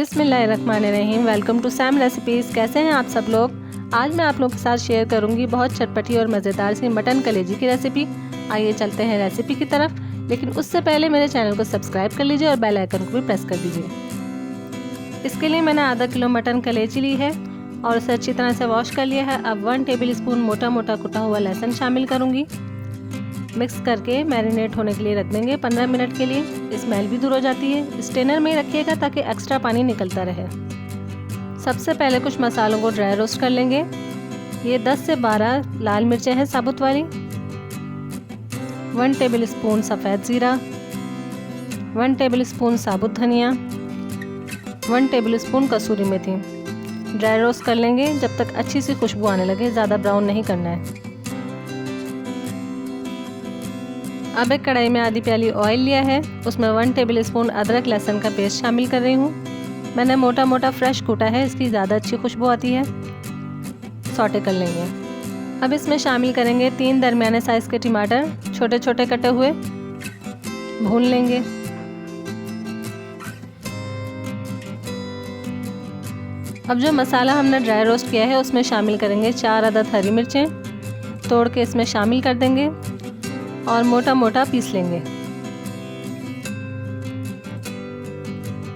बिस्मिल्लाहिर्रहमानिर्रहीम। Welcome to Sam recipes. कैसे हैं आप सब लोग। आज मैं आप लोगों के साथ शेयर करूंगी बहुत चटपटी और मज़ेदार सी मटन कलेजी की रेसिपी। आइए चलते हैं रेसिपी की तरफ, लेकिन उससे पहले मेरे चैनल को सब्सक्राइब कर लीजिए और बेल आइकन को भी प्रेस कर दीजिए। इसके लिए मैंने आधा किलो मटन कलेजी ली है और उसे अच्छी तरह से वॉश कर लिया है। अब 1 टेबल स्पून मोटा मोटा कुटा हुआ लहसुन शामिल करूँगी। मिक्स करके मैरिनेट होने के लिए रख देंगे 15 मिनट के लिए। स्मेल भी दूर हो जाती है। स्ट्रेनर में रखिएगा ताकि एक्स्ट्रा पानी निकलता रहे। सबसे पहले कुछ मसालों को ड्राई रोस्ट कर लेंगे। ये 10 से 12 लाल मिर्चें हैं साबुत वाली, 1 टेबल स्पून सफ़ेद ज़ीरा, 1 टेबल स्पून साबुत धनिया, 1 टेबल स्पून कसूरी मेथी। ड्राई रोस्ट कर लेंगे जब तक अच्छी सी खुशबू आने लगे। ज़्यादा ब्राउन नहीं करना है। अब एक कढ़ाई में आधी प्याली ऑयल लिया है, उसमें 1 टेबल स्पून अदरक लहसुन का पेस्ट शामिल कर रही हूँ। मैंने मोटा मोटा फ्रेश कूटा है, इसकी ज़्यादा अच्छी खुशबू आती है। सौटे कर लेंगे। अब इसमें शामिल करेंगे 3 दरमियाने साइज़ के टमाटर, छोटे छोटे कटे हुए। भून लेंगे। अब जो मसाला हमने ड्राई रोस्ट किया है उसमें शामिल करेंगे 4 अदद हरी मिर्चें, तोड़ के इसमें शामिल कर देंगे और मोटा मोटा पीस लेंगे।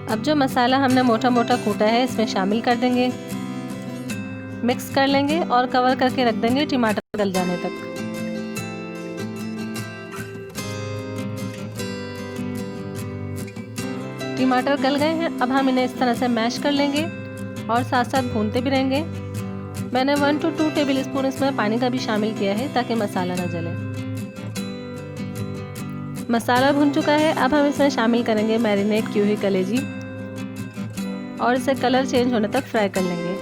अब जो मसाला हमने मोटा मोटा कूटा है इसमें शामिल कर देंगे। मिक्स कर लेंगे और कवर करके रख देंगे टमाटर गल जाने तक। टमाटर गल गए हैं। अब हम इन्हें इस तरह से मैश कर लेंगे और साथ साथ भूनते भी रहेंगे। मैंने 1 to 2 टेबल स्पून इसमें पानी का भी शामिल किया है ताकि मसाला ना जले। मसाला भुन चुका है। अब हम इसमें शामिल करेंगे मैरिनेट की हुई कलेजी और इसे कलर चेंज होने तक फ्राई कर लेंगे।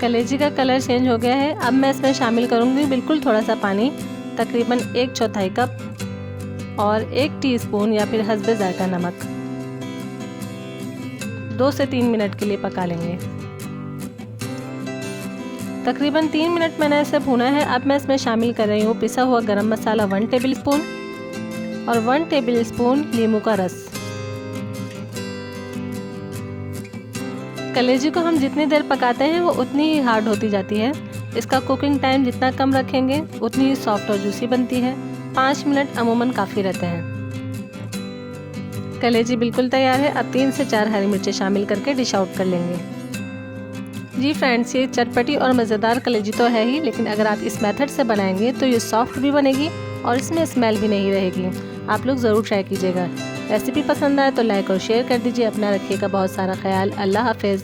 कलेजी का कलर चेंज हो गया है। अब मैं इसमें शामिल करूंगी बिल्कुल थोड़ा सा पानी, तकरीबन 1/4 कप, और 1 टीस्पून या फिर हस्बे जायका नमक। 2 से 3 मिनट के लिए पका लेंगे। तकरीबन 3 मिनट मैंने इसे भुना है। अब मैं इसमें शामिल कर रही हूँ पिसा हुआ गरम मसाला 1 टेबल स्पून और 1 टेबल स्पून नींबू का रस। कलेजी को हम जितनी देर पकाते हैं वो उतनी ही हार्ड होती जाती है। इसका कुकिंग टाइम जितना कम रखेंगे उतनी ही सॉफ्ट और जूसी बनती है। 5 मिनट अमूमन काफ़ी रहते हैं। कलेजी बिल्कुल तैयार है। अब 3 से 4 हरी मिर्चें शामिल करके डिश आउट कर लेंगे। जी फ्रेंड्स, ये चटपटी और मज़ेदार कलेजी तो है ही, लेकिन अगर आप इस मेथड से बनाएंगे तो ये सॉफ्ट भी बनेगी और इसमें स्मेल भी नहीं रहेगी। आप लोग ज़रूर ट्राई कीजिएगा। रेसिपी पसंद आए तो लाइक और शेयर कर दीजिए। अपना रखिएगा बहुत सारा ख्याल। अल्लाह हाफ़िज़।